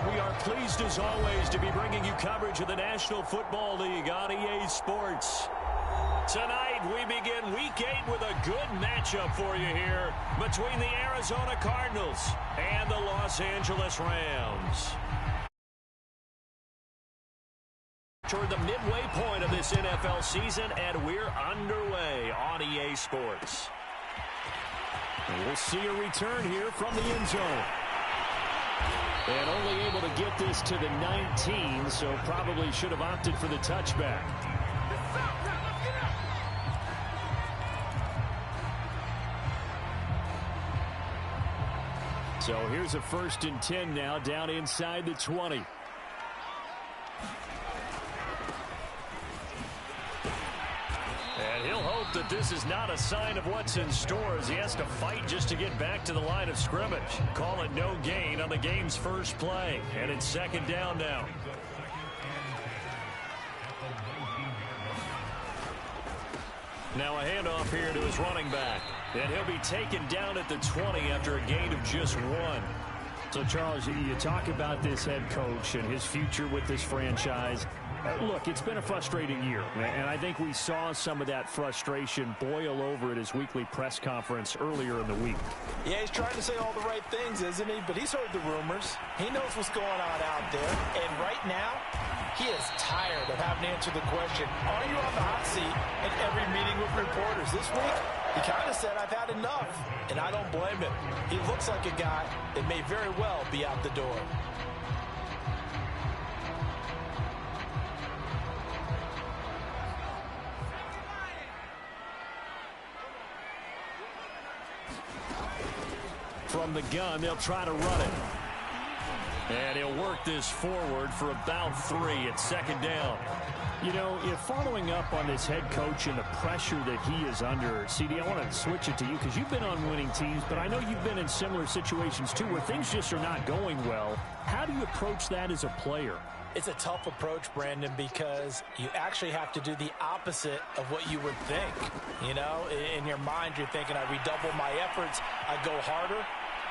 We are pleased as always to be bringing you coverage of the National Football League on EA Sports. Tonight we begin Week 8 with a good matchup for you here between the Arizona Cardinals and the Los Angeles Rams. Toward the midway point of this NFL season, and we're underway on EA Sports. And we'll see a return here from the end zone. And only able to get this to the 19, so probably should have opted for the touchback. So here's a 1st and 10 now, down inside the 20. And he'll hope that this is not a sign of what's in store as he has to fight just to get back to the line of scrimmage. Call it no gain on the game's first play. And it's 2nd down now. Now a handoff here to his running back. And he'll be taken down at the 20 after a gain of just 1. So, Charles, you talk about this head coach and his future with this franchise. Look, it's been a frustrating year, and I think we saw some of that frustration boil over at his weekly press conference earlier in the week. Yeah, he's trying to say all the right things, isn't he? But he's heard the rumors. He knows what's going on out there. And right now, he is tired of having to answer the question, are you on the hot seat at every meeting with reporters? This week, he kind of said, I've had enough. And I don't blame him. He looks like a guy that may very well be out the door. From the gun, they'll try to run it. And he'll work this forward for about 3 at 2nd down. You know, if following up on this head coach and the pressure that he is under, CD, I want to switch it to you because you've been on winning teams, but I know you've been in similar situations too where things just are not going well. How do you approach that as a player? It's a tough approach, Brandon, because you actually have to do the opposite of what you would think. You know, in your mind, you're thinking, I redouble my efforts, I go harder.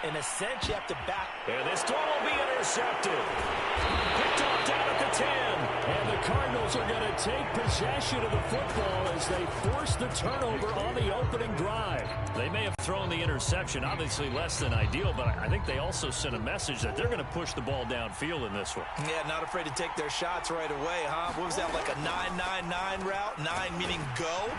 In a sense, you have to back. And this throw will be intercepted. Picked off down at the 10. And the Cardinals are going to take possession of the football as they force the turnover on the opening drive. They may have thrown the interception, obviously less than ideal, but I think they also sent a message that they're going to push the ball downfield in this one. Yeah, not afraid to take their shots right away, huh? What was that, like a 9-9-9 route? 9 meaning go?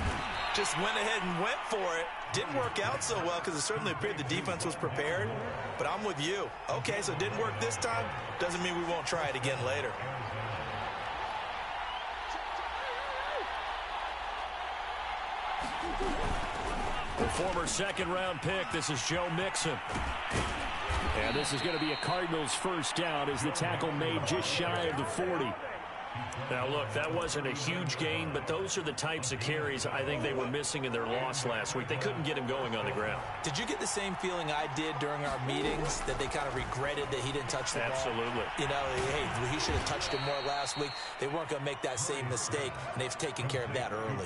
Just went ahead and went for it. Didn't work out so well because it certainly appeared the defense was prepared. But I'm with you. Okay, so it didn't work this time. Doesn't mean we won't try it again later. The former 2nd-round pick, this is Joe Mixon. And this is going to be a Cardinals 1st down as the tackle made just shy of the 40. Now, look, that wasn't a huge gain, but those are the types of carries I think they were missing in their loss last week. They couldn't get him going on the ground. Did you get the same feeling I did during our meetings, that they kind of regretted that he didn't touch the ball? Absolutely. You know, hey, he should have touched it more last week. They weren't going to make that same mistake, and they've taken care of that early.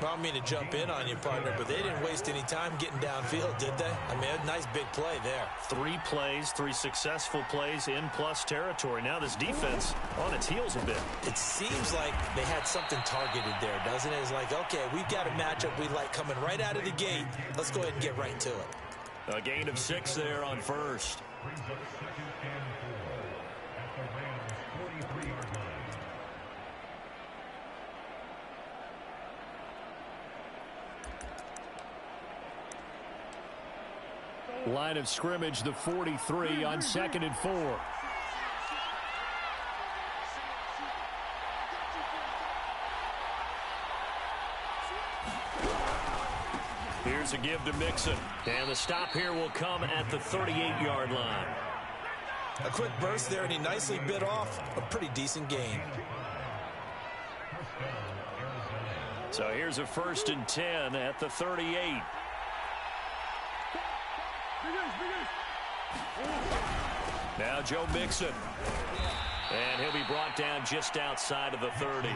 I don't mean to jump in on you, partner, but they didn't waste any time getting downfield, did they? I mean, a nice big play there. 3 plays, 3 successful plays in plus territory. Now this defense on its heels a bit. It seems like they had something targeted there, doesn't it? It's like, okay, we've got a matchup we like coming right out of the gate. Let's go ahead and get right to it. A gain of 6 there on 1st. Line of scrimmage, the 43 on 2nd and 4. Here's a give to Mixon. And the stop here will come at the 38-yard line. A quick burst there, and he nicely bit off a pretty decent gain. So here's a 1st and 10 at the 38. Now Joe Mixon. And he'll be brought down just outside of the 30.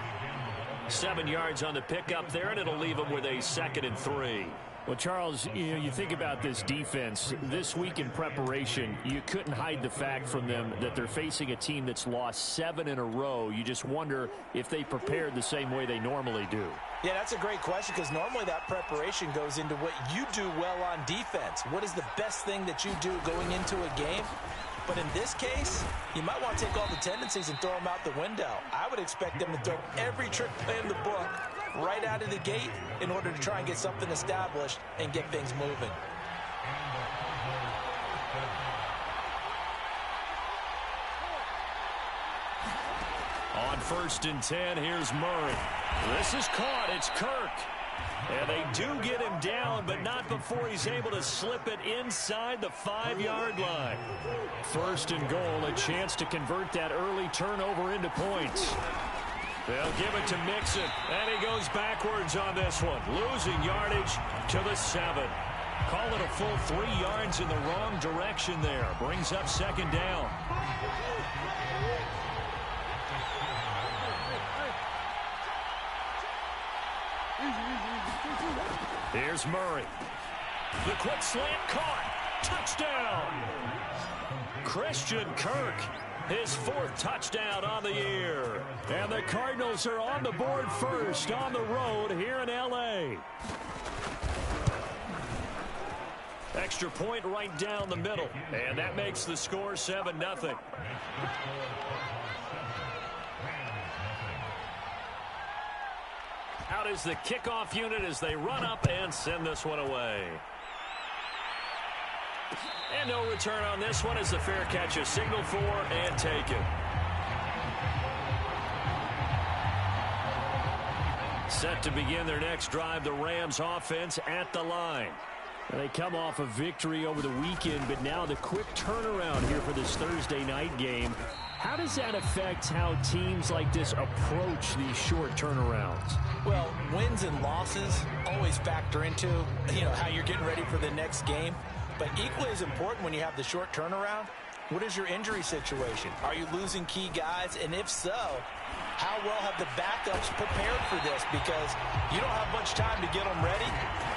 7 yards on the pickup there, and it'll leave him with a 2nd and 3. Well, Charles, you think about this defense. This week in preparation, you couldn't hide the fact from them that they're facing a team that's lost 7 in a row. You just wonder if they prepared the same way they normally do. Yeah, that's a great question because normally that preparation goes into what you do well on defense. What is the best thing that you do going into a game? But in this case, you might want to take all the tendencies and throw them out the window. I would expect them to throw every trick play in the book right out of the gate in order to try and get something established and get things moving. On 1st and 10, here's Murray. This is caught. It's Kirk. And they do get him down, but not before he's able to slip it inside the 5-yard line. 1st and goal, a chance to convert that early turnover into points. They'll give it to Mixon, and he goes backwards on this one, losing yardage to the 7. Call it a full 3 yards in the wrong direction there. Brings up 2nd down. Here's Murray. The quick slant caught. Touchdown. Christian Kirk, his 4th touchdown on the year. And the Cardinals are on the board first on the road here in L.A. Extra point right down the middle. And that makes the score 7-0. Out is the kickoff unit as they run up and send this one away. And no return on this one as the fair catch is signaled for and taken. Set to begin their next drive, the Rams offense at the line. They come off a victory over the weekend, but now the quick turnaround here for this Thursday night game. How does that affect how teams like this approach these short turnarounds? Well, wins and losses always factor into, how you're getting ready for the next game. But equally as important when you have the short turnaround, what is your injury situation? Are you losing key guys? And if so, how well have the backups prepared for this? Because you don't have much time to get them ready.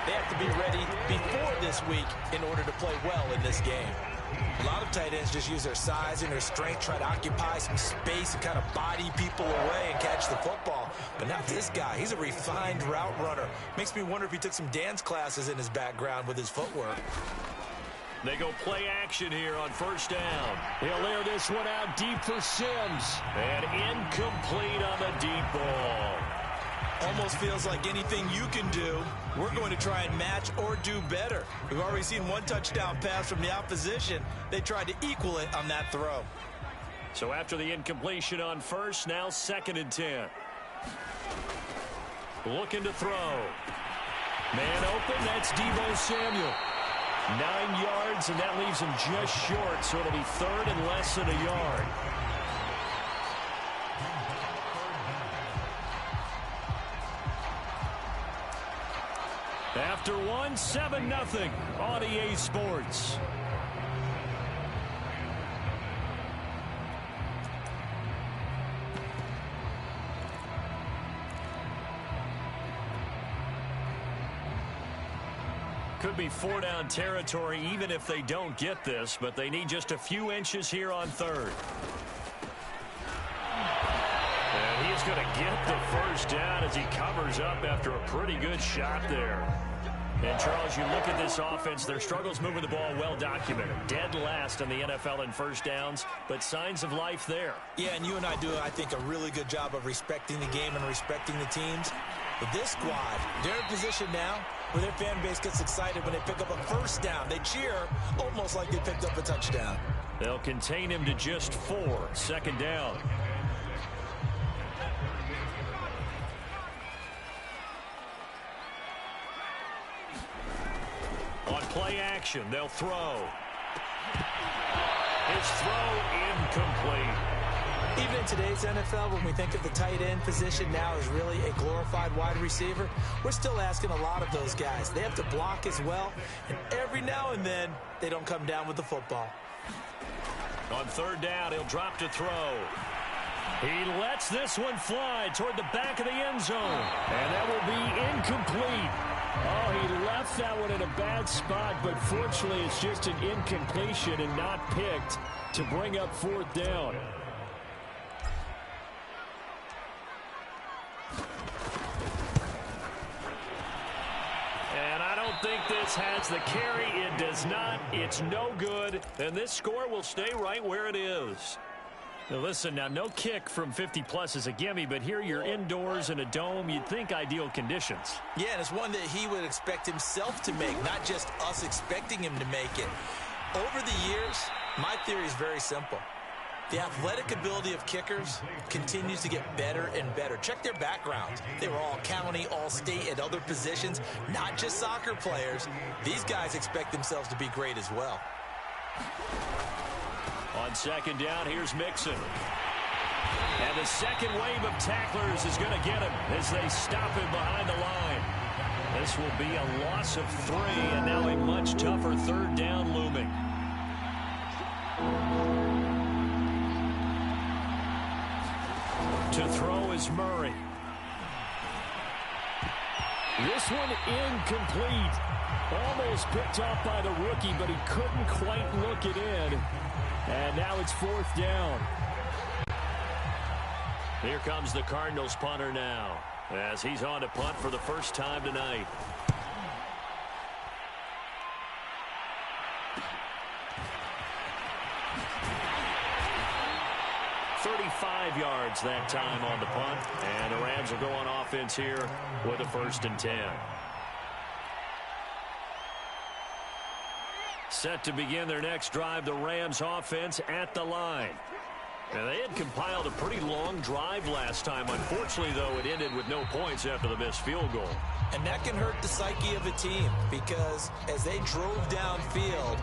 They have to be ready before this week in order to play well in this game. A lot of tight ends just use their size and their strength, try to occupy some space and kind of body people away and catch the football. But not this guy. He's a refined route runner. Makes me wonder if he took some dance classes in his background with his footwork. They go play action here on 1st down. He'll air this one out deep for Sims. And incomplete on the deep ball. Almost feels like anything you can do, we're going to try and match or do better. We've already seen one touchdown pass from the opposition. They tried to equal it on that throw. So after the incompletion on 1st, now 2nd and 10. Looking to throw. Man open, that's Deebo Samuel. 9 yards, and that leaves him just short, so it'll be 3rd and less than a yard. After 7-0 on EA Sports. Could be 4-down territory even if they don't get this, but they need just a few inches here on 3rd. And he's going to get the 1st down as he covers up after a pretty good shot there. And, Charles, you look at this offense, their struggles moving the ball well documented. Dead last in the NFL in 1st downs, but signs of life there. Yeah, and you and I do, I think, a really good job of respecting the game and respecting the teams. But this squad, they're in position now where their fan base gets excited when they pick up a 1st down. They cheer almost like they picked up a touchdown. They'll contain him to just 4. 2nd down. On play action, they'll throw. His throw incomplete. Even in today's NFL, when we think of the tight end position now as really a glorified wide receiver, we're still asking a lot of those guys. They have to block as well, and every now and then, they don't come down with the football. On 3rd down, he'll drop to throw. He lets this one fly toward the back of the end zone, and that will be incomplete. Oh, he left that one in a bad spot, but fortunately it's just an incompletion and not picked to bring up 4th down. And I don't think this has the carry. It does not. It's no good. And this score will stay right where it is. Now listen, now no kick from 50-plus is a gimme, but here you're indoors in a dome. You'd think ideal conditions. Yeah, and it's one that he would expect himself to make, not just us expecting him to make it. Over the years, my theory is very simple. The athletic ability of kickers continues to get better and better. Check their backgrounds. They were all county, all state, at other positions, not just soccer players. These guys expect themselves to be great as well. On 2nd down, here's Mixon. And the second wave of tacklers is going to get him as they stop him behind the line. This will be a loss of 3, and now a much tougher 3rd down looming. To throw is Murray. This one incomplete. Almost picked off by the rookie, but he couldn't quite look it in. And now it's 4th down. Here comes the Cardinals punter now, as he's on to punt for the first time tonight. "35 yards that time on the punt, and the Rams will go on offense here with a 1st and 10. Set to begin their next drive, the Rams offense at the line. And they had compiled a pretty long drive last time. Unfortunately, though, it ended with no points after the missed field goal. And that can hurt the psyche of a team, because as they drove downfield,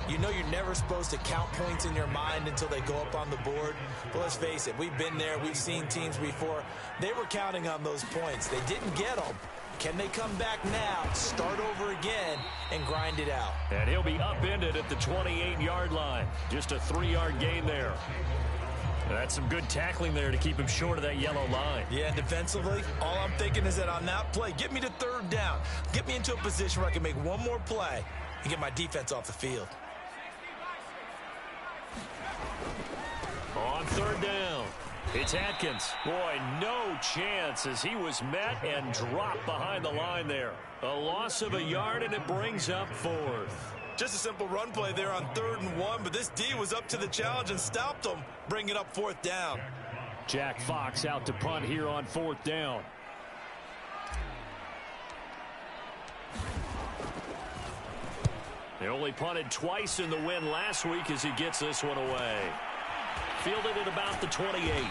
you know you're never supposed to count points in your mind until they go up on the board. But let's face it, we've been there. We've seen teams before. They were counting on those points. They didn't get them. Can they come back now, start over again, and grind it out? And he'll be upended at the 28-yard line. Just a 3-yard gain there. That's some good tackling there to keep him short of that yellow line. Yeah, defensively, all I'm thinking is that on that play, get me to 3rd down. Get me into a position where I can make one more play and get my defense off the field. On 3rd down, it's Atkins. Boy, no chance as he was met and dropped behind the line there. A loss of a yard, and it brings up 4th. Just a simple run play there on 3rd and 1, but this D was up to the challenge and stopped them, bringing up 4th down. Jack Fox out to punt here on 4th down. They only punted twice in the win last week as he gets this one away. Fielded at about the 28.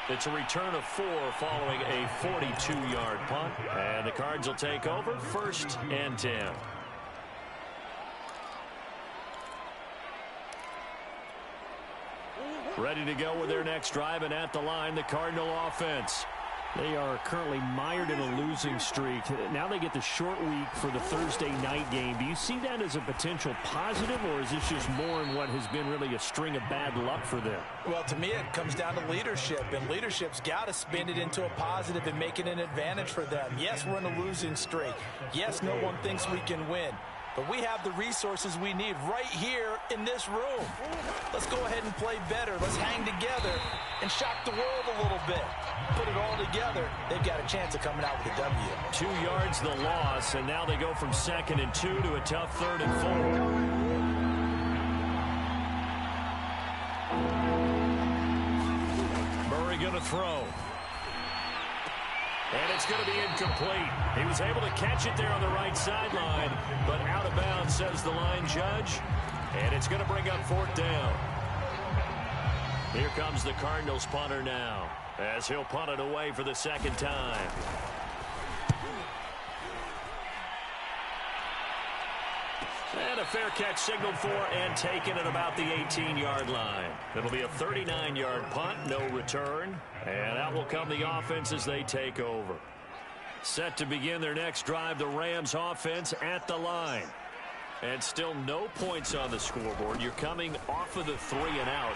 It's a return of 4 following a 42-yard punt. And the Cards will take over 1st and 10. Ready to go with their next drive, and at the line, the Cardinal offense. They are currently mired in a losing streak. Now they get the short week for the Thursday night game. Do you see that as a potential positive, or is this just more in what has been really a string of bad luck for them? Well, to me, it comes down to leadership, and leadership's got to spin it into a positive and make it an advantage for them. Yes, we're in a losing streak. Yes, no one thinks we can win. But we have the resources we need right here in this room. Let's go ahead and play better. Let's hang together and shock the world a little bit. Put it all together. They've got a chance of coming out with a W. 2 yards the loss, and now they go from 2nd and 2 to a tough 3rd and 4. Murray going to throw. And it's going to be incomplete. He was able to catch it there on the right sideline, but out of bounds, says the line judge. And it's going to bring up 4th down. Here comes the Cardinals punter now, as he'll punt it away for the 2nd time. And a fair catch signaled for and taken at about the 18-yard line. It'll be a 39-yard punt, no return. And out will come the offense as they take over. Set to begin their next drive, the Rams offense at the line. And still no points on the scoreboard. You're coming off of the 3 and out.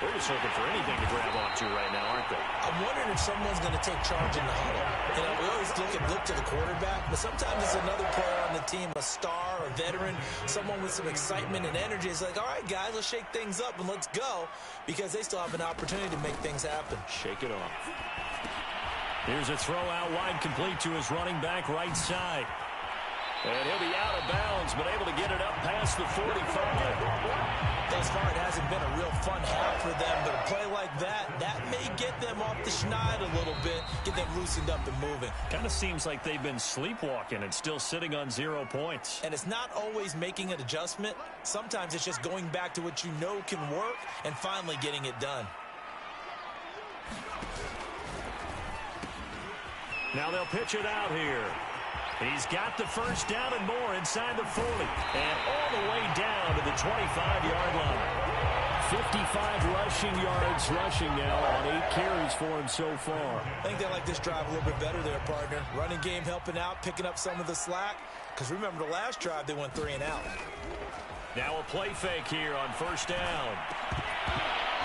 They're just looking for anything to grab onto right now, aren't they? I'm wondering if someone's going to take charge in the huddle. You know, we always look to the quarterback, but sometimes it's another player on the team, a star, a veteran, someone with some excitement and energy. It's like, all right, guys, let's shake things up and let's go, because they still have an opportunity to make things happen. Shake it off. Here's a throw out wide, complete to his running back right side. And he'll be out of bounds, but able to get it up past the 45. Thus far, it hasn't been a real fun half for them, but a play like that may get them off the schneid a little bit, get them loosened up and moving. Kind of seems like they've been sleepwalking and still sitting on 0 points. And it's not always making an adjustment. Sometimes it's just going back to what you know can work and finally getting it done. Now they'll pitch it out here. He's got the first down and more inside the 40. And all the way down to the 25-yard line. 55 rushing yards rushing now on 8 carries for him so far. I think they like this drive a little bit better there, partner. Running game helping out, picking up some of the slack. Because remember the last drive, they went 3 and out. Now a play fake here on first down.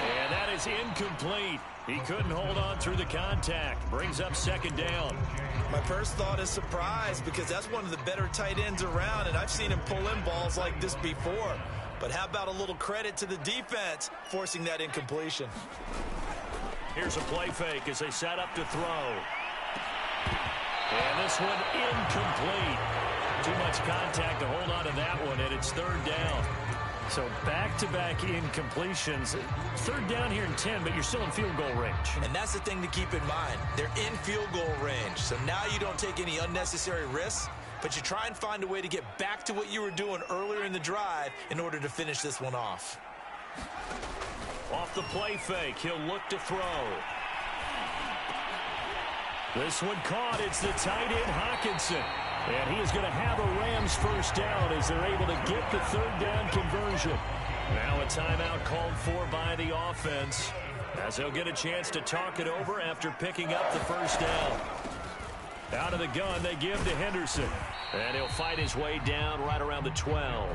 And that is incomplete. He couldn't hold on through the contact. Brings up second down. My first thought is surprise, because that's one of the better tight ends around, and I've seen him pull in balls like this before. But how about a little credit to the defense forcing that incompletion? Here's a play fake as they set up to throw. And this one incomplete. Too much contact to hold on to that one, and it's third down. So back-to-back incompletions. Third down here in 10, but you're still in field goal range. And that's the thing to keep in mind. They're in field goal range. So now you don't take any unnecessary risks, but you try and find a way to get back to what you were doing earlier in the drive in order to finish this one off. Off the play fake, he'll look to throw. This one caught. It's the tight end, Hawkinson. And he is going to have a Rams first down as they're able to get the third down conversion. Now a timeout called for by the offense, as they'll get a chance to talk it over after picking up the first down. Out of the gun, they give to Henderson. And he'll fight his way down right around the 12.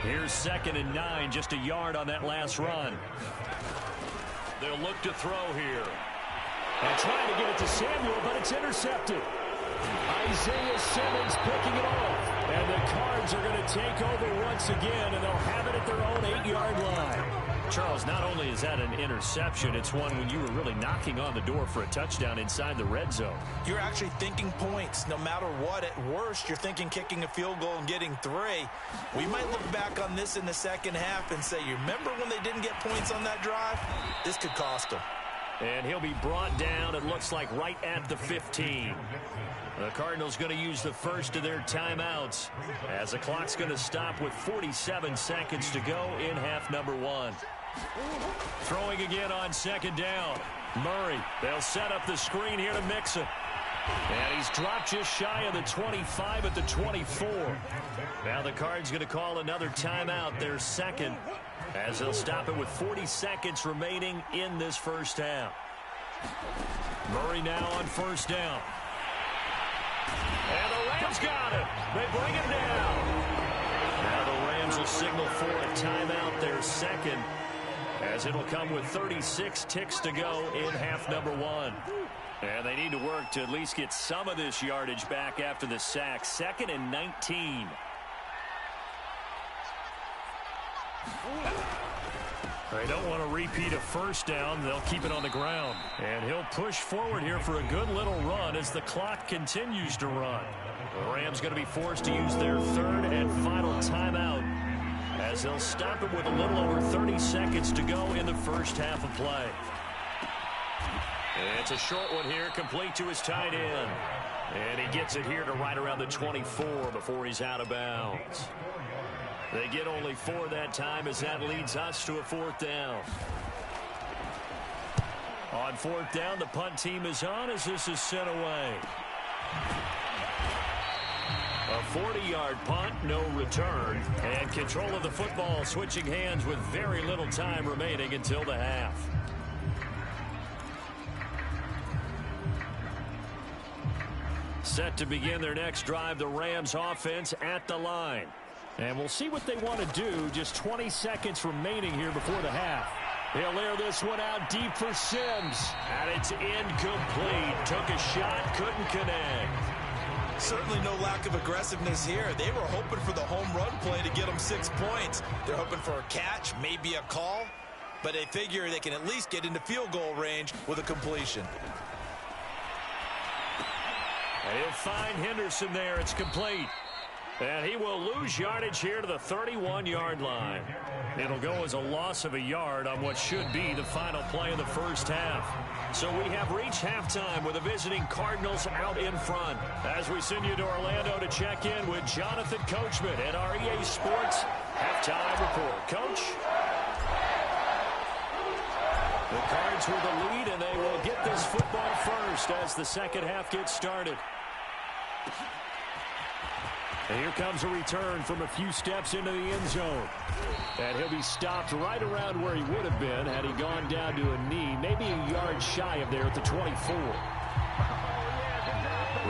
Here's 2nd and 9, just a yard on that last run. They'll look to throw here. And trying to get it to Samuel, but it's intercepted. Isaiah Simmons picking it off. And the Cards are going to take over once again, and they'll have it at their own 8-yard line. Charles, not only is that an interception, it's one when you were really knocking on the door for a touchdown inside the red zone. You're actually thinking points no matter what. At worst, you're thinking kicking a field goal and getting 3. We might look back on this in the second half and say, you remember when they didn't get points on that drive? This could cost them. And he'll be brought down, it looks like, right at the 15. The Cardinals going to use the first of their timeouts as the clock's going to stop with 47 seconds to go in half number 1. Throwing again on second down. Murray, they'll set up the screen here to Mixon. And he's dropped just shy of the 25 at the 24. Now the Cards going to call another timeout, their second, as they'll stop it with 40 seconds remaining in this first half. Murray now on first down. And the Rams got him. They bring him down. Now the Rams will signal for a timeout, their second, as it'll come with 36 ticks to go in half number 1. And they need to work to at least get some of this yardage back after the sack. 2nd and 19. They don't want to repeat a first down. They'll keep it on the ground. And he'll push forward here for a good little run as the clock continues to run. The Rams going to be forced to use their third and final timeout, as they'll stop it with a little over 30 seconds to go in the first half of play. And it's a short one here, complete to his tight end. And he gets it here to right around the 24 before he's out of bounds. They get only 4 that time, as that leads us to a 4th down. On 4th down, the punt team is on as this is sent away. A 40-yard punt, no return. And control of the football switching hands with very little time remaining until the half. Set to begin their next drive, the Rams offense at the line. And we'll see what they want to do. Just 20 seconds remaining here before the half. He'll air this one out deep for Sims. And it's incomplete. Took a shot, couldn't connect. Certainly no lack of aggressiveness here. They were hoping for the home run play to get them 6 points. They're hoping for a catch, maybe a call. But they figure they can at least get into field goal range with a completion. And he'll find Henderson there. It's complete. And he will lose yardage here to the 31-yard line. It'll go as a loss of a yard on what should be the final play of the first half. So we have reached halftime with the visiting Cardinals out in front. As we send you to Orlando to check in with Jonathan Coachman at our EA Sports Halftime Report. Coach? The Cards with the lead, and they will get this football first as the second half gets started. And here comes a return from a few steps into the end zone. And he'll be stopped right around where he would have been had he gone down to a knee, maybe a yard shy of there at the 24.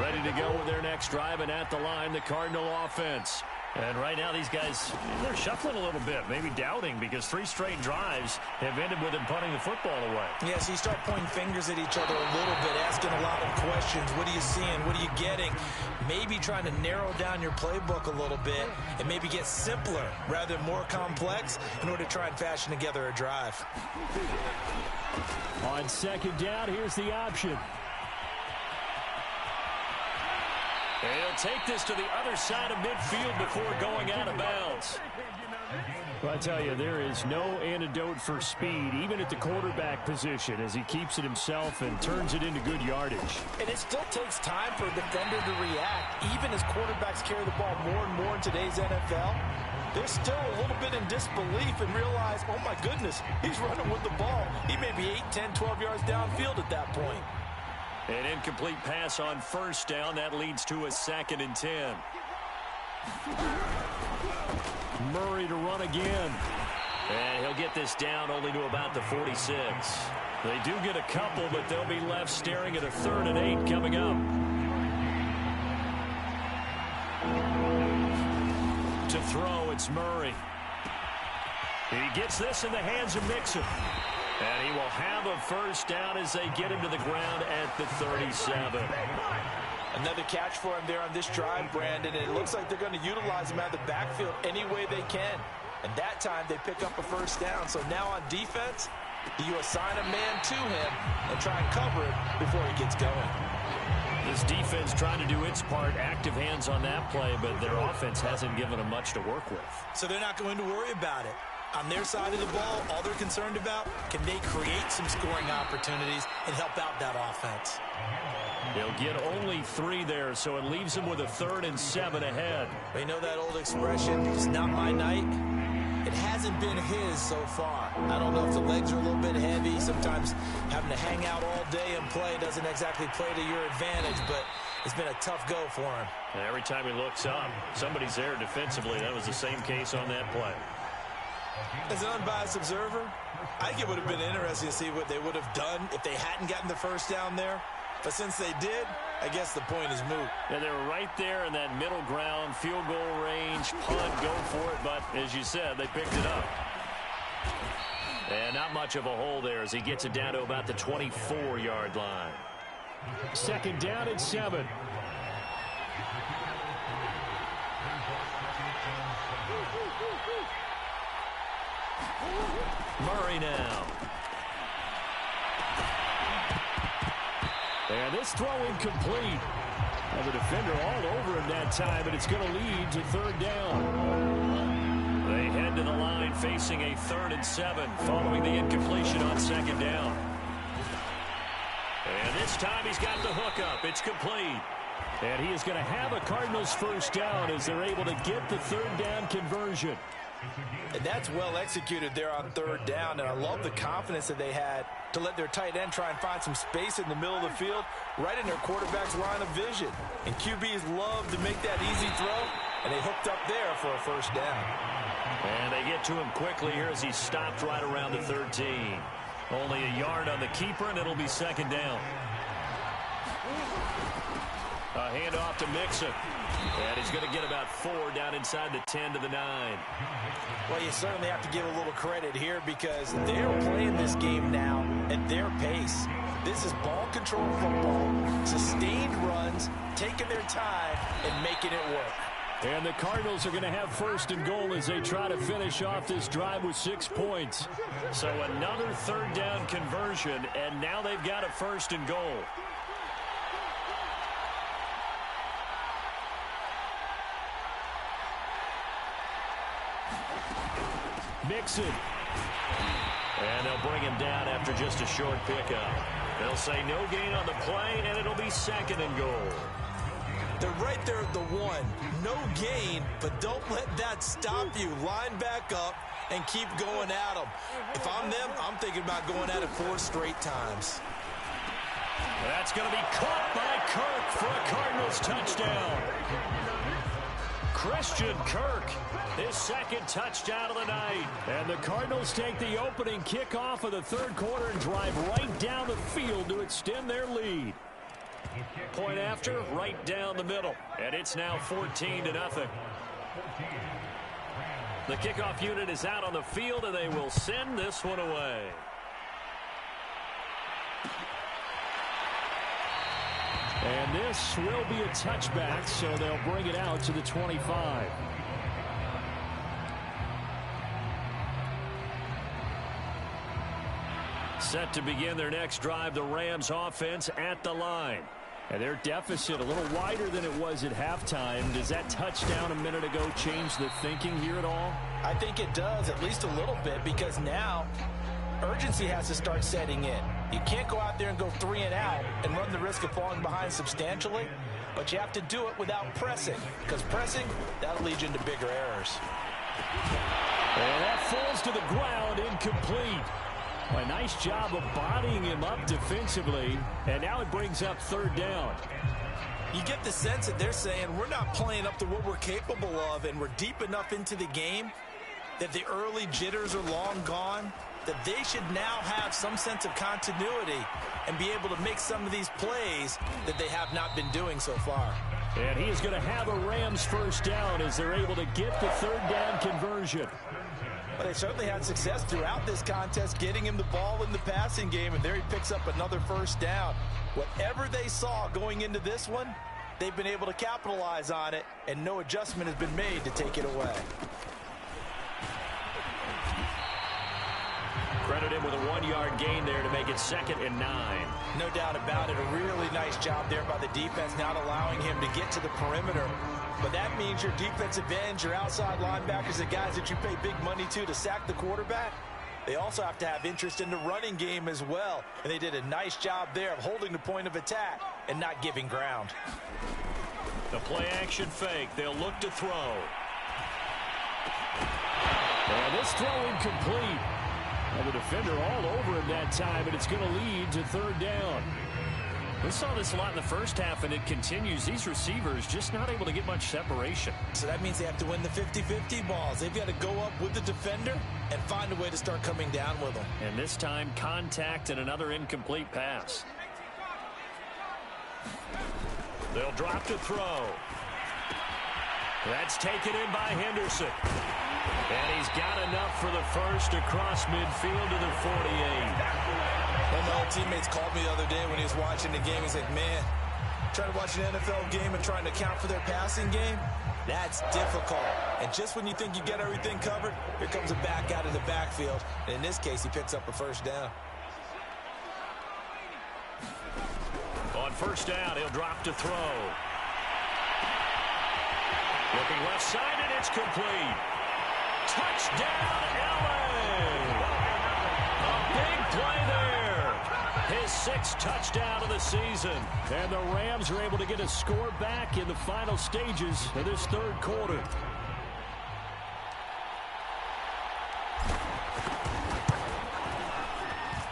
Ready to go with their next drive, and at the line, the Cardinal offense. And right now, these guys, they're shuffling a little bit, maybe doubting, because 3 straight drives have ended with them punting the football away. Yeah, so you start pointing fingers at each other a little bit, asking a lot of questions. What are you seeing? What are you getting? Maybe trying to narrow down your playbook a little bit and maybe get simpler rather than more complex in order to try and fashion together a drive. On second down, here's the option. He'll take this to the other side of midfield before going out of bounds. Well, I tell you, there is no antidote for speed, even at the quarterback position, as he keeps it himself and turns it into good yardage. And it still takes time for a defender to react. Even as quarterbacks carry the ball more and more in today's NFL, they're still a little bit in disbelief and realize, oh my goodness, he's running with the ball. He may be 8, 10, 12 yards downfield at that point. An incomplete pass on first down. That leads to a 2nd and 10. Murray to run again. And he'll get this down only to about the 46. They do get a couple, but they'll be left staring at a 3rd and 8 coming up. To throw, it's Murray. He gets this in the hands of Mixon. And he will have a first down as they get him to the ground at the 37. Another catch for him there on this drive, Brandon. And it looks like they're going to utilize him out of the backfield any way they can. And that time they pick up a first down. So now on defense, do you assign a man to him and try and cover it before he gets going? This defense trying to do its part, active hands on that play, but their offense hasn't given them much to work with. So they're not going to worry about it. On their side of the ball, all they're concerned about, can they create some scoring opportunities and help out that offense? They'll get only 3 there, so it leaves them with a 3rd and 7 ahead. They know that old expression, it's not my night. It hasn't been his so far. I don't know if the legs are a little bit heavy. Sometimes having to hang out all day and play doesn't exactly play to your advantage, but it's been a tough go for him. And every time he looks up, somebody's there defensively. That was the same case on that play. As an unbiased observer, I think it would have been interesting to see what they would have done if they hadn't gotten the first down there. But since they did, I guess the point is moot. And they were right there in that middle ground, field goal range, punt, go for it. But as you said, they picked it up. And not much of a hole there as he gets it down to about the 24-yard line. 2nd down and 7. Murray now. And this throw incomplete. And the defender all over him that time, and it's going to lead to 3rd down. They head to the line facing a 3rd and 7 following the incompletion on 2nd down. And this time he's got the hookup. It's complete. And he is going to have a Cardinals first down as they're able to get the 3rd down conversion. And that's well executed there on 3rd down, and I love the confidence that they had to let their tight end try and find some space in the middle of the field, right in their quarterback's line of vision. And QBs love to make that easy throw, and they hooked up there for a first down. And they get to him quickly here as he stopped right around the 13. Only a yard on the keeper, and it'll be 2nd down. A handoff to Mixon. And he's going to get about 4 down inside the 10 to the 9. Well, you certainly have to give a little credit here because they're playing this game now at their pace. This is ball control football, sustained runs, taking their time, and making it work. And the Cardinals are going to have first and goal as they try to finish off this drive with 6 points. So another third down conversion, and now they've got a first and goal. Mixon. And they'll bring him down after just a short pickup. They'll say no gain on the play, and it'll be second and goal. They're right there at the 1. No gain, but don't let that stop you. Line back up and keep going at them. If I'm them, I'm thinking about going at it 4 straight times. That's going to be caught by Kirk for a Cardinals touchdown. Christian Kirk, his second touchdown of the night. And the Cardinals take the opening kickoff of the third quarter and drive right down the field to extend their lead. Point after, right down the middle. And it's now 14-0. The kickoff unit is out on the field, and they will send this one away. And this will be a touchback, so they'll bring it out to the 25. Set to begin their next drive, the Rams offense at the line. And their deficit a little wider than it was at halftime. Does that touchdown a minute ago change the thinking here at all? I think it does, at least a little bit, because now urgency has to start setting in. You can't go out there and go 3 and out and run the risk of falling behind substantially, but you have to do it without pressing, because pressing, that'll lead you into bigger errors. And that falls to the ground, incomplete. A nice job of bodying him up defensively, and now it brings up third down. You get the sense that they're saying we're not playing up to what we're capable of, and we're deep enough into the game that the early jitters are long gone, that they should now have some sense of continuity and be able to make some of these plays that they have not been doing so far. And he is going to have a Rams first down as they're able to get the third down conversion. But they certainly had success throughout this contest getting him the ball in the passing game, and there he picks up another first down. Whatever they saw going into this one, they've been able to capitalize on it, and no adjustment has been made to take it away. Credit him with a 1-yard gain there to make it 2nd and 9. No doubt about it. A really nice job there by the defense, not allowing him to get to the perimeter. But that means your defensive ends, your outside linebackers, the guys that you pay big money to sack the quarterback, they also have to have interest in the running game as well. And they did a nice job there of holding the point of attack and not giving ground. The play action fake. They'll look to throw. And this throw incomplete. And the defender all over him that time, and it's going to lead to third down. We saw this a lot in the first half, and it continues. These receivers just not able to get much separation. So that means they have to win the 50-50 balls. They've got to go up with the defender and find a way to start coming down with them. And this time, contact and another incomplete pass. They'll drop to throw. That's taken in by Henderson. And he's got enough for the first across midfield to the 48. One of my old teammates called me the other day when he was watching the game. He's like, man, trying to watch an NFL game and trying to account for their passing game, that's difficult. And just when you think you get everything covered, here comes a back out of the backfield. And in this case, he picks up a first down. On first down, he'll drop to throw. Looking left side, and it's complete. Touchdown, LA! A big play there. His 6th touchdown of the season. And the Rams are able to get a score back in the final stages of this third quarter.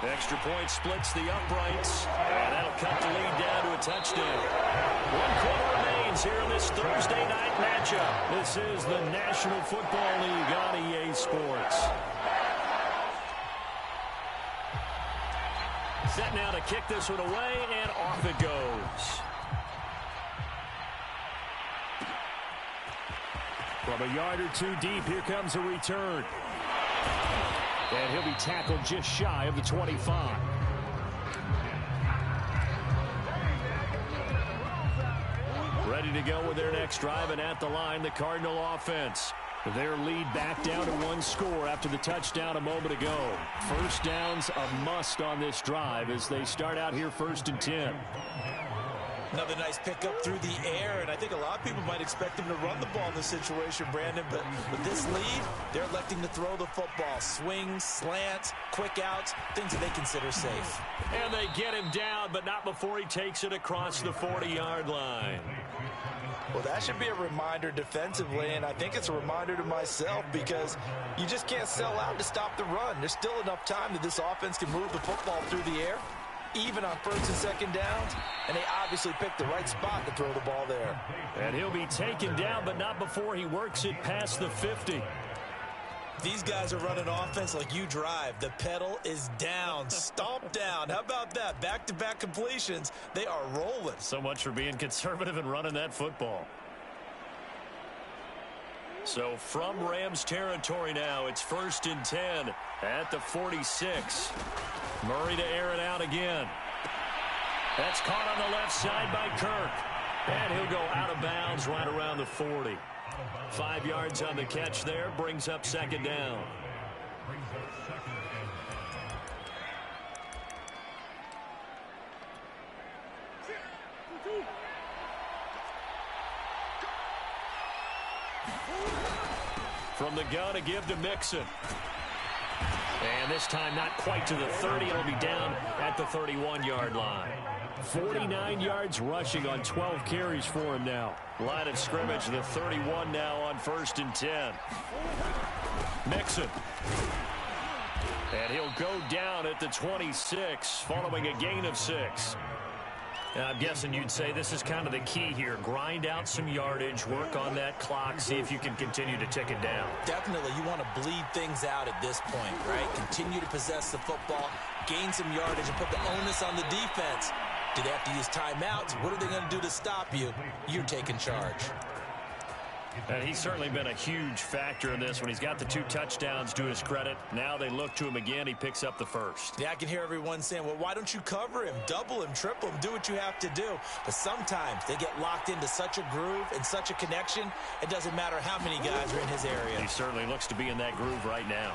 Extra point splits the uprights, and that'll cut the lead down to a touchdown. 1 quarter remains here in this Thursday night matchup. This is the National Football League on EA Sports. Set now to kick this one away, and off it goes. From a yard or two deep, here comes a return. And he'll be tackled just shy of the 25. Ready to go with their next drive, and at the line, the Cardinal offense. Their lead back down to one score after the touchdown a moment ago. First down's a must on this drive as they start out here 1st and 10. Another nice pickup through the air, and I think a lot of people might expect him to run the ball in this situation, Brandon, but with this lead, they're electing to throw the football. Swings, slants, quick outs, things that they consider safe. And they get him down, but not before he takes it across the 40-yard line. Well, that should be a reminder defensively, and I think it's a reminder to myself because you just can't sell out to stop the run. There's still enough time that this offense can move the football through the air, even on 1st and 2nd downs, and they obviously picked the right spot to throw the ball there. And he'll be taken down, but not before he works it past the 50. These guys are running offense like you drive. The pedal is down, stomp down. How about that? Back-to-back completions. They are rolling. So much for being conservative and running that football. So from Rams territory now, it's 1st and 10 at the 46. Murray to air it out again. That's caught on the left side by Kirk. And he'll go out of bounds right around the 40. 5 yards on the catch there, brings up 2nd down. From the gun, a give to Mixon. And this time not quite to the 30. It'll be down at the 31-yard line. 49 yards rushing on 12 carries for him now. Line of scrimmage, the 31 now on 1st and 10. Mixon. And he'll go down at the 26 following a gain of 6. And I'm guessing you'd say this is kind of the key here. Grind out some yardage, work on that clock, see if you can continue to tick it down. Definitely, you want to bleed things out at this point, right? Continue to possess the football, gain some yardage, and put the onus on the defense. Do they have to use timeouts? What are they going to do to stop you? You're taking charge. And he's certainly been a huge factor in this when he's got the 2 touchdowns to his credit. Now they look to him again. He picks up the 1st. Yeah, I can hear everyone saying, well, why don't you cover him, double him, triple him, do what you have to do. But sometimes they get locked into such a groove and such a connection, it doesn't matter how many guys are in his area. He certainly looks to be in that groove right now.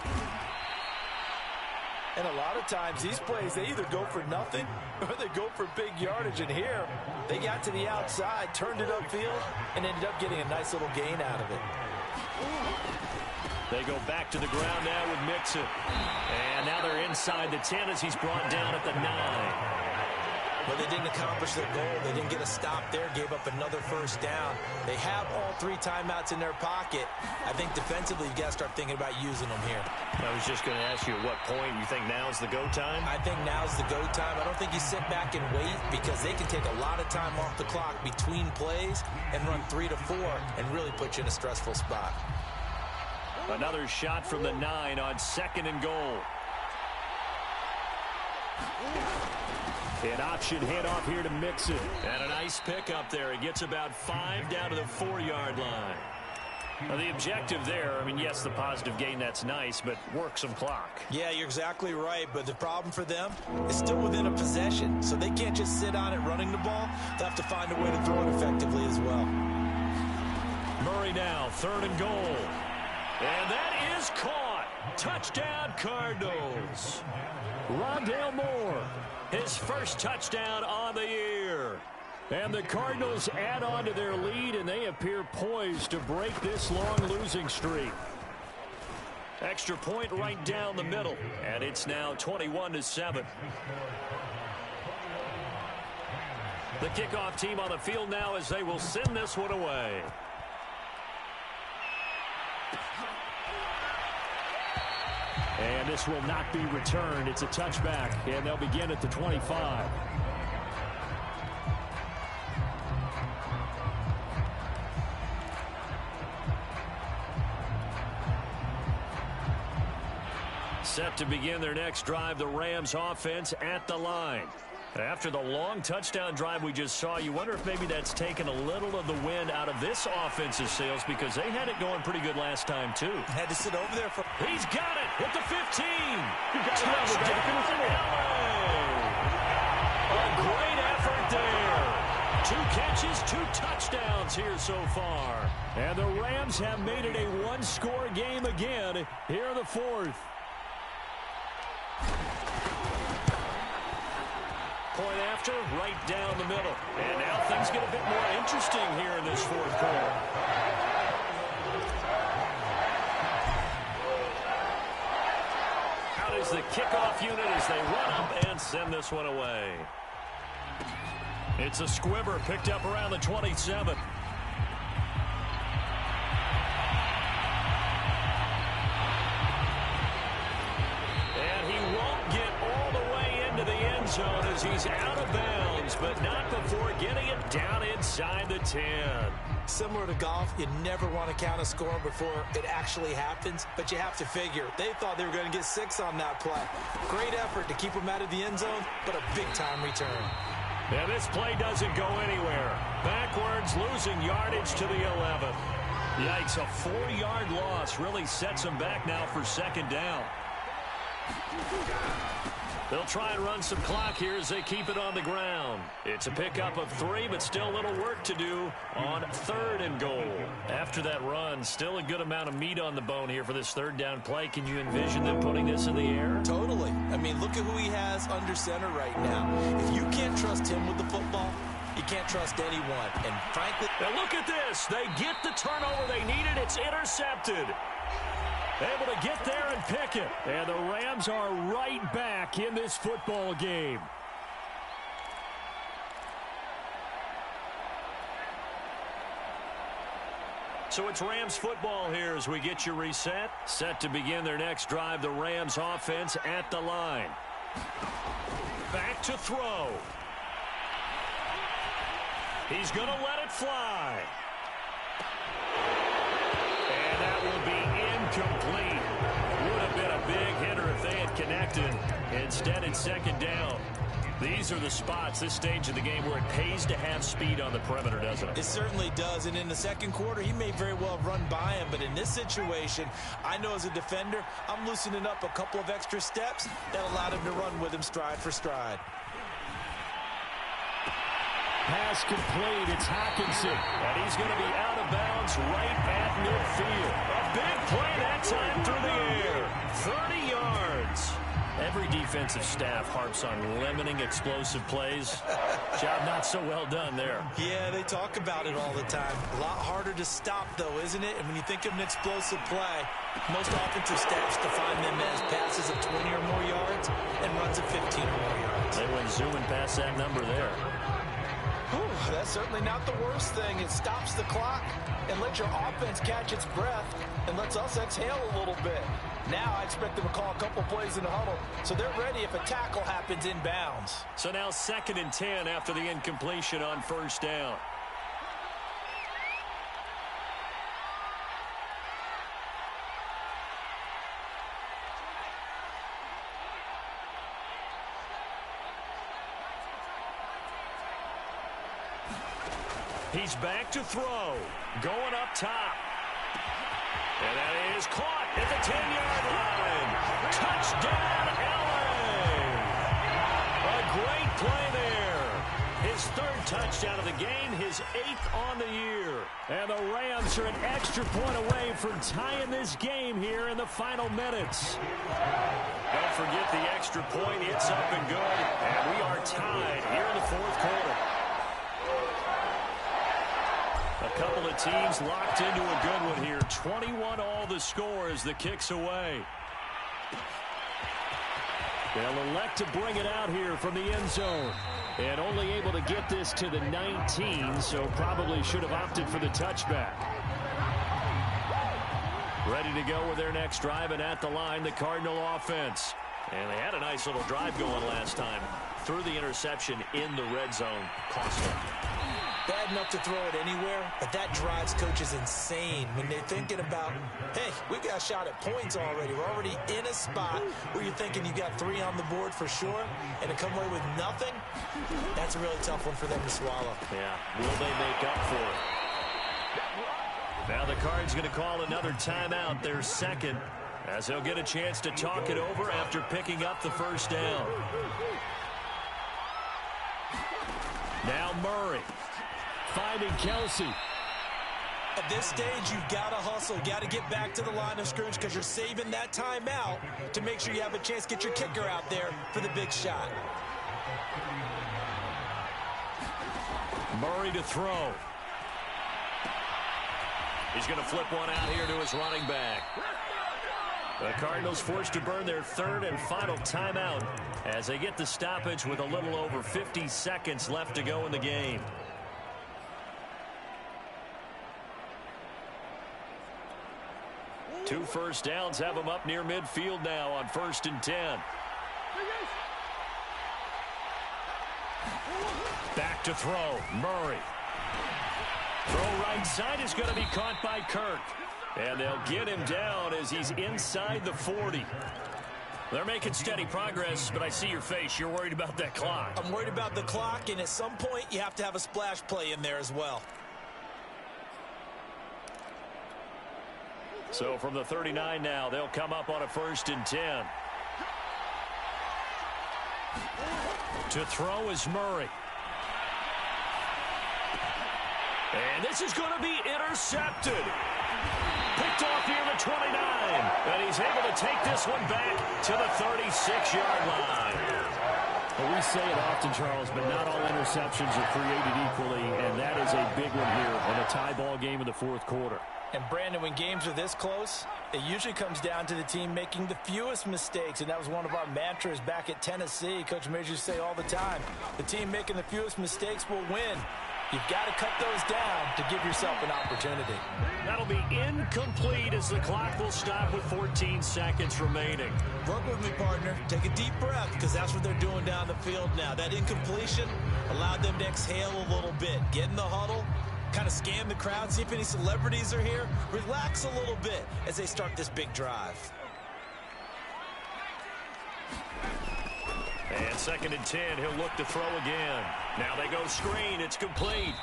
And a lot of times these plays, they either go for nothing or they go for big yardage. And here, they got to the outside, turned it upfield, and ended up getting a nice little gain out of it. They go back to the ground now with Mixon. And now they're inside the 10 as he's brought down at the 9. But they didn't accomplish their goal. They didn't get a stop there, gave up another 1st down. They have all 3 timeouts in their pocket. I think defensively, you've got to start thinking about using them here. I was just going to ask you at what point you think now's the go time? I think now's the go time. I don't think you sit back and wait because they can take a lot of time off the clock between plays and run 3 to 4 and really put you in a stressful spot. Another shot from the 9 on 2nd and goal. An option handoff here to Mixon. And a nice pick up there. He gets about 5 down to the 4-yard line. Now the objective there, I mean, yes, the positive gain, that's nice, but work some clock. Yeah, you're exactly right, but the problem for them is still within a possession, so they can't just sit on it running the ball. They'll have to find a way to throw it effectively as well. Murray now, 3rd and goal. And that is caught. Touchdown, Cardinals. Rondale Moore, his 1st touchdown on the year. And the Cardinals add on to their lead, and they appear poised to break this long losing streak. Extra point right down the middle, and it's now 21-7. The kickoff team on the field now as they will send this one away. And this will not be returned. It's a touchback, and they'll begin at the 25. Set to begin their next drive, the Rams offense at the line. After the long touchdown drive we just saw, you wonder if maybe that's taken a little of the wind out of this offense's sails because they had it going pretty good last time, too. Had to sit over there for... He's got it at the 15. Touchdown, A great effort there. 2 catches, 2 touchdowns here so far. And the Rams have made it a one-score game again here in the 4th. Point after, right down the middle. And now things get a bit more interesting here in this 4th quarter. Out is the kickoff unit as they run up and send this one away. It's a squibber picked up around the 27. And he won't get all the way into the end zone as he's out of bounds, but not before getting it down inside the 10. Similar to golf, you never want to count a score before it actually happens, but you have to figure. They thought they were going to get 6 on that play. Great effort to keep them out of the end zone, but a big-time return. And this play doesn't go anywhere. Backwards, losing yardage to the 11. Yikes, a 4-yard loss really sets them back now for 2nd down. They'll try and run some clock here as they keep it on the ground. It's a pickup of 3, but still a little work to do on 3rd and goal. After that run, still a good amount of meat on the bone here for this 3rd down play. Can you envision them putting this in the air? Totally. I mean, look at who he has under center right now. If you can't trust him with the football, you can't trust anyone. And frankly... Now look at this. They get the turnover they needed. It's intercepted. Able to get there and pick it. And the Rams are right back in this football game. So it's Rams football here as we get you reset. Set to begin their next drive. The Rams offense at the line. Back to throw. He's going to let it fly. And that will be incomplete. Would have been a big hitter if they had connected. Instead, it's 2nd down. These are the spots, this stage of the game, where it pays to have speed on the perimeter, doesn't it? It certainly does, and in the 2nd quarter, he may very well run by him, but in this situation, I know as a defender, I'm loosening up a couple of extra steps that allowed him to run with him stride for stride. Pass complete. It's Hockenson. And he's going to be out of bounds right at midfield. A big play that time through the air. 30 yards. Every defensive staff harps on limiting explosive plays. Job not so well done there. Yeah, they talk about it all the time. A lot harder to stop, though, isn't it? And when you think of an explosive play, most offensive staffs define them as passes of 20 or more yards and runs of 15 or more yards. They went zooming past that number there. Whew, that's certainly not the worst thing. It stops the clock and lets your offense catch its breath and lets us exhale a little bit. Now I expect them to call a couple plays in the huddle, so they're ready if a tackle happens in bounds. So now 2nd and 10 after the incompletion on 1st down. He's back to throw. Going up top. And that is caught at the 10-yard line. Touchdown, LA. A great play there. His 3rd touchdown of the game, his 8th on the year. And the Rams are an extra point away from tying this game here in the final minutes. Don't forget the extra point. It's up and good. And we are tied here in the 4th quarter. A couple of teams locked into a good one here. 21 all the score as the kick's away. They'll elect to bring it out here from the end zone. And only able to get this to the 19, so probably should have opted for the touchback. Ready to go with their next drive, and at the line, the Cardinal offense. And they had a nice little drive going last time. Threw the interception in the red zone. Cost them. Bad enough to throw it anywhere, but that drives coaches insane when they're thinking about, hey, we've got a shot at points already. We're already in a spot where you're thinking you got 3 on the board for sure, and to come away with nothing, that's a really tough one for them to swallow. Yeah, will they make up for it? Now the Cards going to call another timeout, their second, as they'll get a chance to talk it over after picking up the first down. Now Murray. Finding Kelsey. At this stage, you've got to hustle. Got to get back to the line of scrimmage because you're saving that timeout to make sure you have a chance to get your kicker out there for the big shot. Murray to throw. He's going to flip one out here to his running back. The Cardinals forced to burn their third and final timeout as they get the stoppage with a little over 50 seconds left to go in the game. Two first downs have them up near midfield now on 1st and 10. Back to throw. Murray. Throw right side is going to be caught by Kirk. And they'll get him down as he's inside the 40. They're making steady progress, but I see your face. You're worried about that clock. I'm worried about the clock, and at some point you have to have a splash play in there as well. So from the 39 now, they'll come up on a 1st and 10. To throw is Murray. And this is going to be intercepted. Picked off near the 29. And he's able to take this one back to the 36-yard line. Well, we say it often, Charles, but not all interceptions are created equally, and that is a big one here in a tie ball game in the 4th quarter. And, Brandon, when games are this close, it usually comes down to the team making the fewest mistakes, and that was one of our mantras back at Tennessee. Coach Major used to say all the time, the team making the fewest mistakes will win. You've got to cut those down to give yourself an opportunity. That'll be incomplete as the clock will stop with 14 seconds remaining. Work with me, partner. Take a deep breath, because that's what they're doing down the field now. That incompletion allowed them to exhale a little bit. Get in the huddle, kind of scan the crowd, see if any celebrities are here. Relax a little bit as they start this big drive. And 2nd and 10, he'll look to throw again. Now they go screen. It's complete.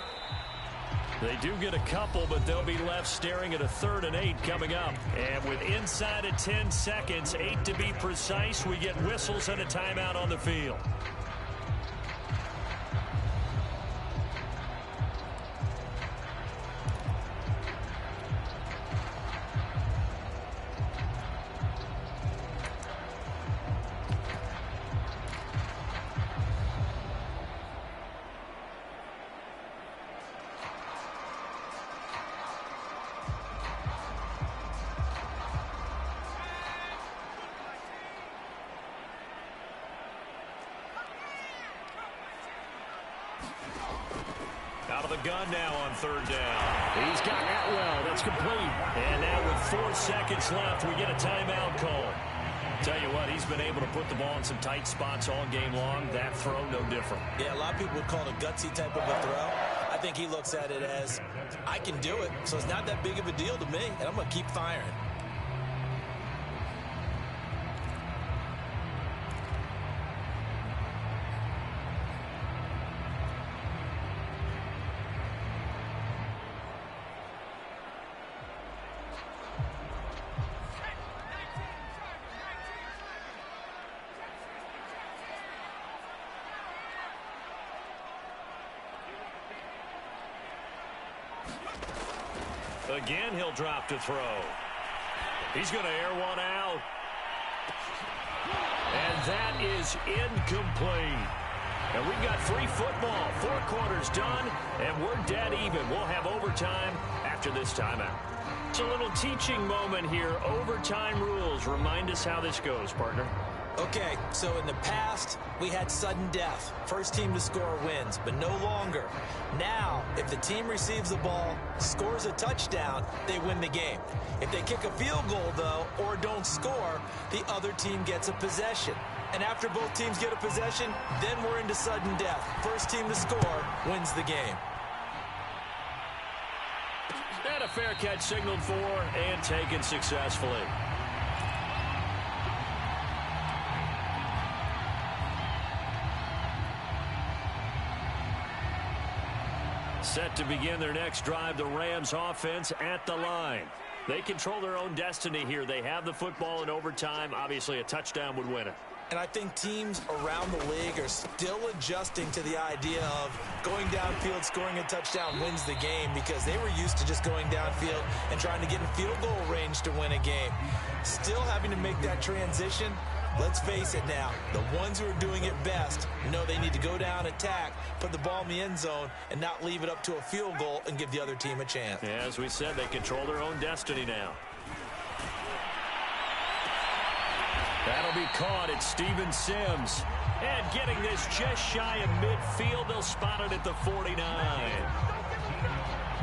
They do get a couple, but they'll be left staring at a 3rd and 8 coming up. And with inside of 10 seconds, 8 to be precise, we get whistles and a timeout on the field. Out of the gun now on 3rd down. He's got Atwell. That's complete. And now with 4 seconds left, we get a timeout call. Tell you what, he's been able to put the ball in some tight spots all game long. That throw, no different. Yeah, a lot of people would call it a gutsy type of a throw. I think he looks at it as, I can do it, so it's not that big of a deal to me, and I'm going to keep firing. Again, he'll drop to throw. He's going to air one out. And that is incomplete. And we've got free football. 4 quarters done, and we're dead even. We'll have overtime after this timeout. It's a little teaching moment here. Overtime rules. Remind us how this goes, partner. Okay, so in the past, we had sudden death. First team to score wins, but no longer. Now, if the team receives the ball, scores a touchdown, they win the game. If they kick a field goal, though, or don't score, the other team gets a possession. And after both teams get a possession, then we're into sudden death. First team to score wins the game. a fair catch signaled for and taken successfully. Set to begin their next drive, the Rams offense at the line. They control their own destiny here. They have the football in overtime. Obviously, a touchdown would win it. And I think teams around the league are still adjusting to the idea of going downfield, scoring a touchdown wins the game, because they were used to just going downfield and trying to get in field goal range to win a game. Still having to make that transition. Let's face it now, the ones who are doing it best know they need to go down, attack, put the ball in the end zone, and not leave it up to a field goal and give the other team a chance. Yeah, as we said, they control their own destiny now. That'll be caught at Steven Sims. And getting this just shy of midfield, they'll spot it at the 49.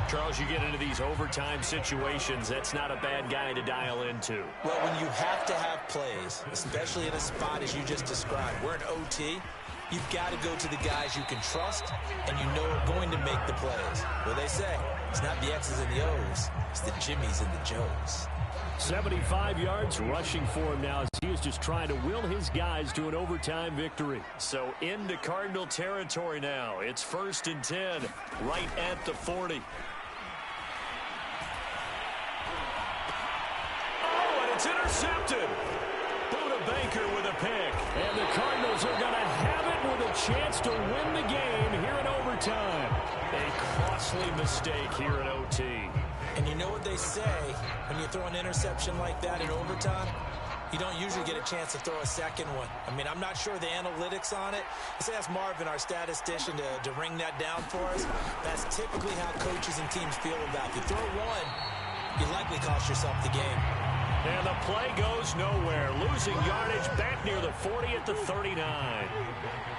Charles, you get into these overtime situations, that's not a bad guy to dial into. Well, when you have to have plays, especially in a spot as you just described, we're in OT, you've got to go to the guys you can trust and you know are going to make the plays. Well, they say, it's not the X's and the O's, it's the Jimmys and the Joes. 75 yards rushing for him now as he is just trying to will his guys to an overtime victory. So into Cardinal territory now. It's 1st and 10 right at the 40. Oh, and it's intercepted. Buda Baker with a pick. And the Cardinals are going to have it with a chance to win the game here in overtime. A costly mistake here in OT. And you know what they say, when you throw an interception like that in overtime, you don't usually get a chance to throw a second one. I mean, I'm not sure the analytics on it. Let's ask Marvin, our statistician, to ring that down for us. That's typically how coaches and teams feel about it. If you throw one, you likely cost yourself the game. And the play goes nowhere. Losing yardage back near the 40 at the 39.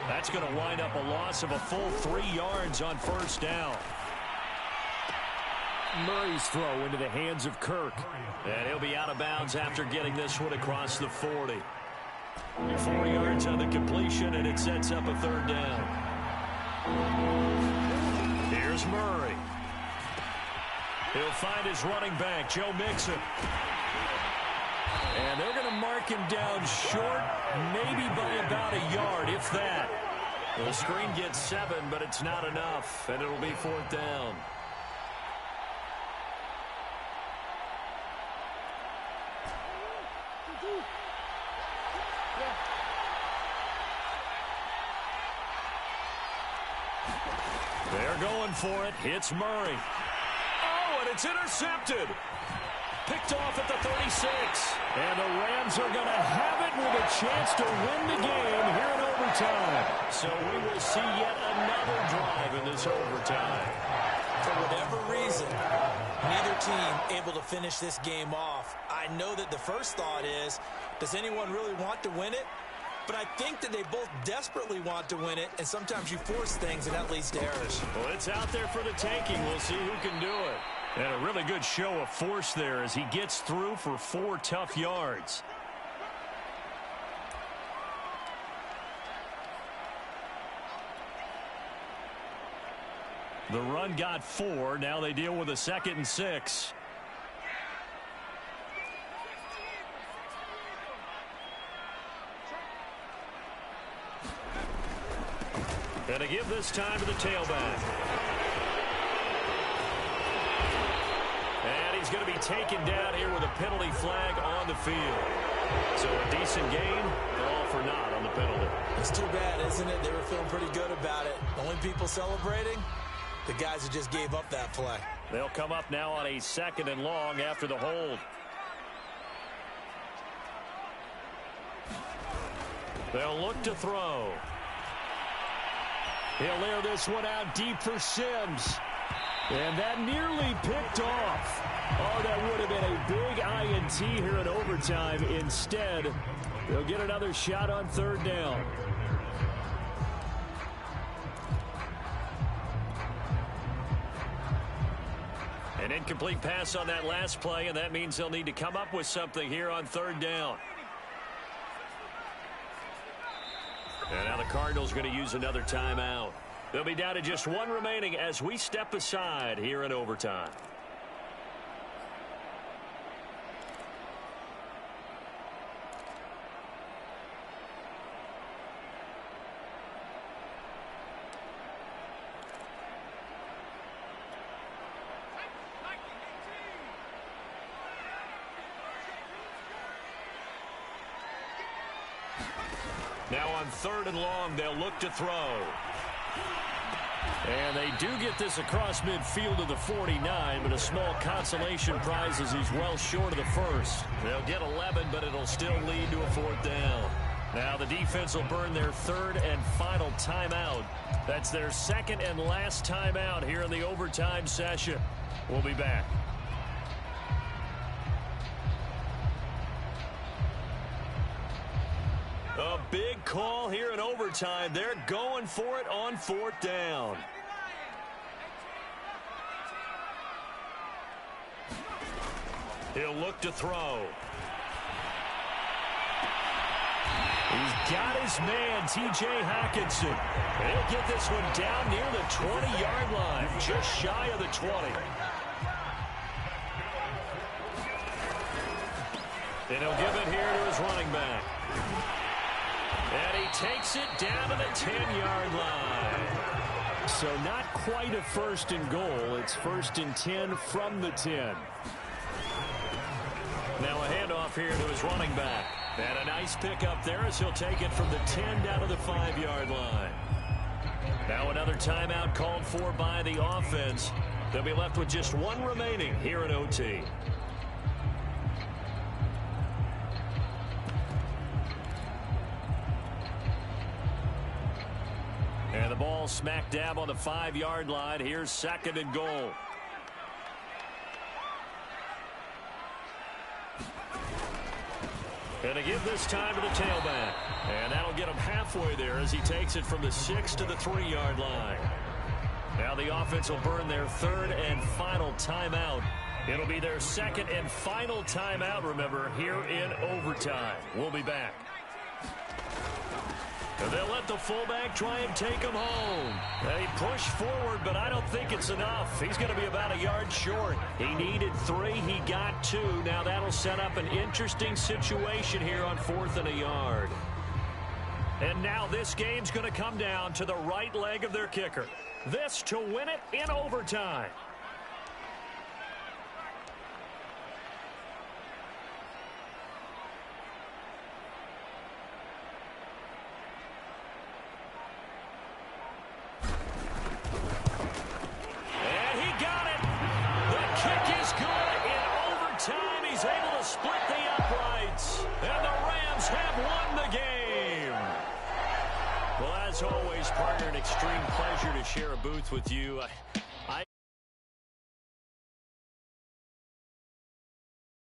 That's going to wind up a loss of a full 3 yards on 1st down. Murray's throw into the hands of Kirk. And he'll be out of bounds after getting this one across the 40. 4 yards on the completion, and it sets up a 3rd down. Here's Murray. He'll find his running back, Joe Mixon. And they're going to mark him down short, maybe by about a yard, if that. The screen gets 7, but it's not enough, and it'll be 4th down. They're going for it. Hits Murray. Oh, and it's intercepted. Picked off at the 36. And the Rams are going to have it with a chance to win the game here in overtime. So we will see yet another drive in this overtime. For whatever reason, neither team able to finish this game off. I know that the first thought is, does anyone really want to win it? But I think that they both desperately want to win it, and sometimes you force things, and that leads to errors. Well, it's out there for the taking. We'll see who can do it. And a really good show of force there as he gets through for 4 tough yards. The run got 4. Now they deal with a 2nd and 6. And to give this time to the tailback. And he's going to be taken down here with a penalty flag on the field. So a decent game, but all for naught on the penalty. It's too bad, isn't it? They were feeling pretty good about it. The only people celebrating, the guys who just gave up that play. They'll come up now on a 2nd and long after the hold. They'll look to throw. He'll air this one out deep for Sims. And that nearly picked off. Oh, that would have been a big INT here in overtime. Instead, they'll get another shot on 3rd down. An incomplete pass on that last play, and that means they'll need to come up with something here on 3rd down. And now the Cardinals are going to use another timeout. They'll be down to just 1 remaining as we step aside here in overtime. Now on 3rd and long, they'll look to throw. And they do get this across midfield to the 49, but a small consolation prize as he's well short of the first. They'll get 11, but it'll still lead to a 4th down. Now the defense will burn their 3rd and final timeout. That's their 2nd and last timeout here in the overtime session. We'll be back. A big call here in overtime. They're going for it on 4th down. He'll look to throw. He's got his man, T.J. Hockenson. He'll get this one down near the 20-yard line, just shy of the 20. And he'll give it here to his running back. And he takes it down to the 10-yard line. So not quite a 1st and goal. It's 1st and 10 from the 10. Now a handoff here to his running back. And a nice pickup there as he'll take it from the 10 down to the 5-yard line. Now another timeout called for by the offense. They'll be left with just one remaining here in OT. And the ball smack dab on the 5-yard line. Here's 2nd and goal. And to give this time to the tailback. And that'll get him halfway there as he takes it from the 6 to the 3-yard line. Now the offense will burn their 3rd and final timeout. It'll be their 2nd and final timeout, remember, here in overtime. We'll be back. And they'll let the fullback try and take him home. They push forward, but I don't think it's enough. He's going to be about a yard short. He needed 3. He got 2. Now that'll set up an interesting situation here on 4th and a yard. And now this game's going to come down to the right leg of their kicker. This to win it in overtime. Split the uprights, and the Rams have won the game. Well, as always, partner, an extreme pleasure to share a booth with you.